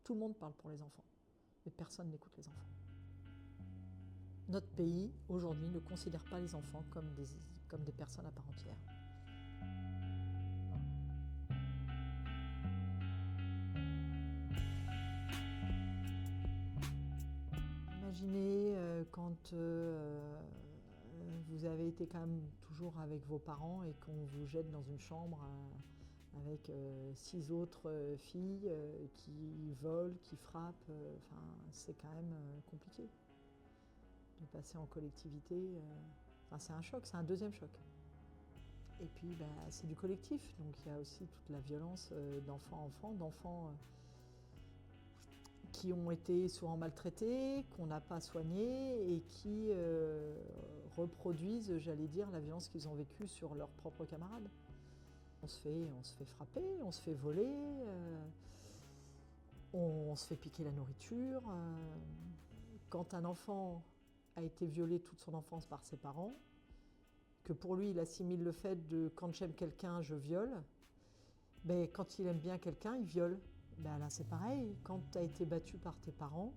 Tout le monde parle pour les enfants, mais personne n'écoute les enfants. Notre pays, aujourd'hui, ne considère pas les enfants comme des personnes à part entière. Imaginez quand vous avez été quand même toujours avec vos parents et qu'on vous jette dans une chambre avec 6 autres filles qui volent, qui frappent. C'est quand même compliqué de passer en collectivité. C'est un choc, c'est un deuxième choc. Et puis c'est du collectif, donc il y a aussi toute la violence d'enfant à enfant, d'enfants qui ont été souvent maltraités, qu'on n'a pas soignés et qui reproduisent, j'allais dire, la violence qu'ils ont vécue sur leurs propres camarades. On se fait frapper, on se fait voler, on se fait piquer la nourriture. Quand un enfant a été violé toute son enfance par ses parents, que pour lui il assimile le fait de quand j'aime quelqu'un, je viole, quand il aime bien quelqu'un, il viole. Là c'est pareil, quand tu as été battu par tes parents,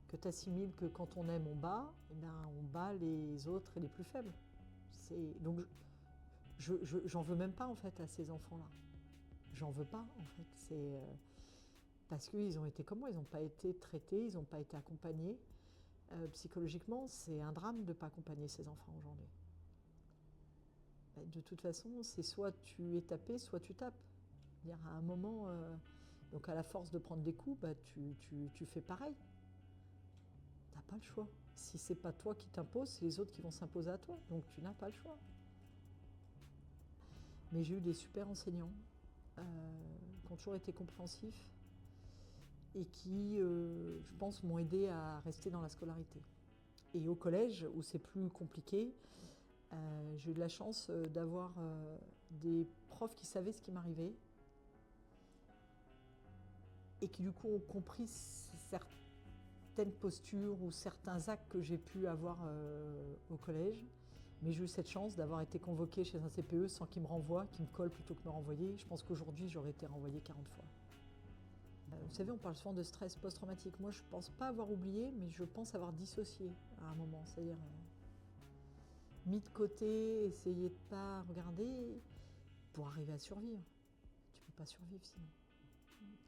que tu assimiles que quand on aime on bat, on bat les autres et les plus faibles. Donc j'en veux même pas en fait à ces enfants-là. J'en veux pas en fait. C'est parce qu'ils ont été comme moi, ils n'ont pas été traités, ils n'ont pas été accompagnés. Psychologiquement, c'est un drame de ne pas accompagner ces enfants aujourd'hui. De toute façon, c'est soit tu es tapé, soit tu tapes. C'est-à-dire à un moment, donc à la force de prendre des coups, tu fais pareil. Tu n'as pas le choix. Si c'est pas toi qui t'imposes, c'est les autres qui vont s'imposer à toi. Donc tu n'as pas le choix. Mais j'ai eu des super enseignants qui ont toujours été compréhensifs et qui, je pense, m'ont aidé à rester dans la scolarité. Et au collège, où c'est plus compliqué, j'ai eu de la chance d'avoir des profs qui savaient ce qui m'arrivait et qui du coup ont compris certaines postures ou certains actes que j'ai pu avoir au collège. Mais j'ai eu cette chance d'avoir été convoquée chez un CPE sans qu'il me renvoie, qu'il me colle plutôt que me renvoyer. Je pense qu'aujourd'hui, j'aurais été renvoyée 40 fois. Vous savez, on parle souvent de stress post-traumatique. Moi, je ne pense pas avoir oublié, mais je pense avoir dissocié à un moment. C'est-à-dire mis de côté, essayer de ne pas regarder pour arriver à survivre. Tu ne peux pas survivre sinon.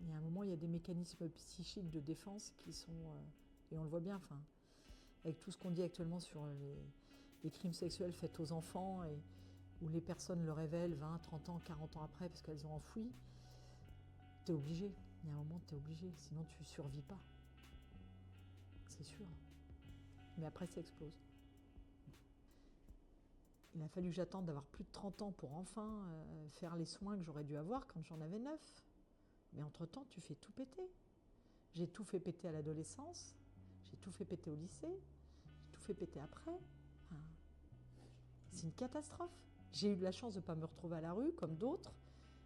Il y a un moment, il y a des mécanismes psychiques de défense qui sont... et on le voit bien, avec tout ce qu'on dit actuellement sur les crimes sexuels faits aux enfants, et où les personnes le révèlent 20, 30 ans, 40 ans après parce qu'elles ont enfoui, tu es obligé. Il y a un moment, tu es obligé, sinon tu ne survis pas. C'est sûr. Mais après, ça explose. Il a fallu que j'attende d'avoir plus de 30 ans pour enfin faire les soins que j'aurais dû avoir quand j'en avais 9. Mais entre-temps, tu fais tout péter. J'ai tout fait péter à l'adolescence, j'ai tout fait péter au lycée, j'ai tout fait péter après. C'est une catastrophe. J'ai eu de la chance de ne pas me retrouver à la rue comme d'autres,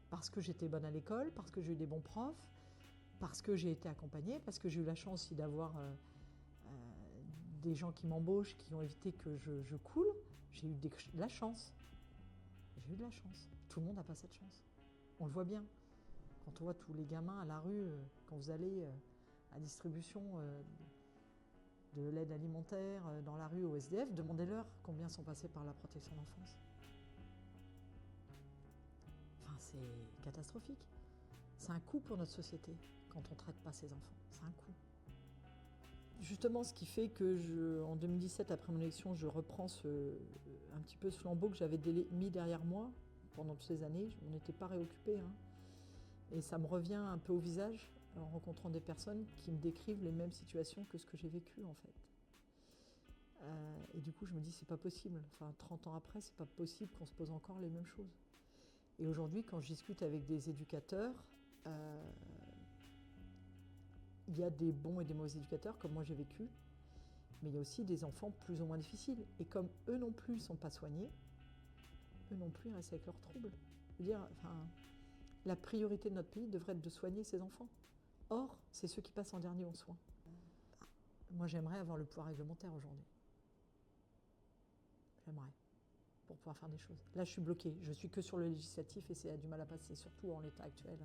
parce que j'étais bonne à l'école, parce que j'ai eu des bons profs, parce que j'ai été accompagnée, parce que j'ai eu la chance aussi d'avoir des gens qui m'embauchent, qui ont évité que je coule. J'ai eu de la chance. J'ai eu de la chance. Tout le monde n'a pas cette chance. On le voit bien. Quand on voit tous les gamins à la rue, quand vous allez à distribution de l'aide alimentaire dans la rue au SDF, demandez-leur combien sont passés par la protection d'enfance. C'est catastrophique. C'est un coût pour notre société quand on ne traite pas ces enfants. C'est un coût. Justement, ce qui fait que en 2017, après mon élection, je reprends un petit peu ce flambeau que j'avais mis derrière moi pendant toutes ces années. Je n'en étais pas réoccupée. Et ça me revient un peu au visage en rencontrant des personnes qui me décrivent les mêmes situations que ce que j'ai vécu en fait. Et du coup, je me dis, c'est pas possible. 30 ans après, c'est pas possible qu'on se pose encore les mêmes choses. Et aujourd'hui, quand je discute avec des éducateurs, il y a des bons et des mauvais éducateurs, comme moi j'ai vécu, mais il y a aussi des enfants plus ou moins difficiles. Et comme eux non plus ne sont pas soignés, eux non plus ils restent avec leurs troubles. Je veux dire, la priorité de notre pays devrait être de soigner ces enfants. Or, c'est ceux qui passent en dernier aux soins. Moi, j'aimerais avoir le pouvoir réglementaire aujourd'hui. J'aimerais, pour pouvoir faire des choses. Là, je suis bloquée. Je suis que sur le législatif et ça a du mal à passer, surtout en l'état actuel.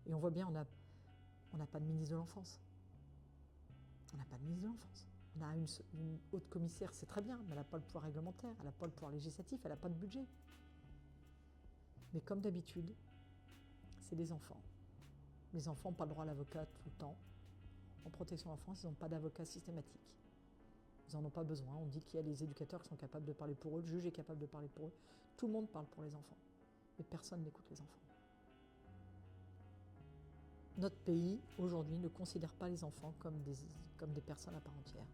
Et on voit bien, On n'a pas de ministre de l'enfance. On n'a pas de ministre de l'enfance. On a une haute commissaire, c'est très bien, mais elle n'a pas le pouvoir réglementaire, elle n'a pas le pouvoir législatif, elle n'a pas de budget. Mais comme d'habitude, c'est des enfants. Les enfants n'ont pas le droit à l'avocat tout le temps. En protection de l'enfance, ils n'ont pas d'avocat systématique. Ils n'en ont pas besoin. On dit qu'il y a les éducateurs qui sont capables de parler pour eux, le juge est capable de parler pour eux. Tout le monde parle pour les enfants. Mais personne n'écoute les enfants. Notre pays, aujourd'hui, ne considère pas les enfants comme des personnes à part entière.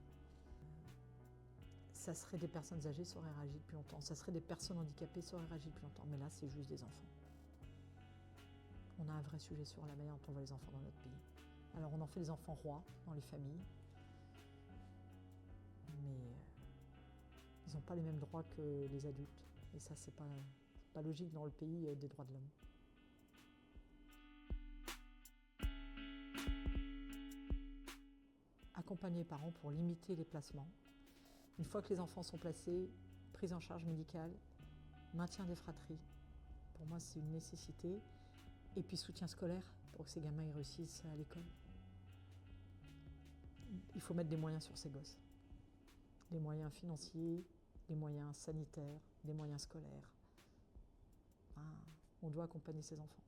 Ça serait des personnes âgées, ça aurait réagi depuis longtemps. Ça serait des personnes handicapées, ça aurait réagi depuis longtemps. Mais là, c'est juste des enfants. On a un vrai sujet sur la manière dont on voit les enfants dans notre pays. Alors, on en fait des enfants rois dans les familles. Mais ils n'ont pas les mêmes droits que les adultes. Et ça, c'est pas logique dans le pays des droits de l'homme. Accompagner les parents pour limiter les placements. Une fois que les enfants sont placés, prise en charge médicale, maintien des fratries. Pour moi, c'est une nécessité. Et puis soutien scolaire pour que ces gamins y réussissent à l'école. Il faut mettre des moyens sur ces gosses. Des moyens financiers, des moyens sanitaires, des moyens scolaires. On doit accompagner ces enfants.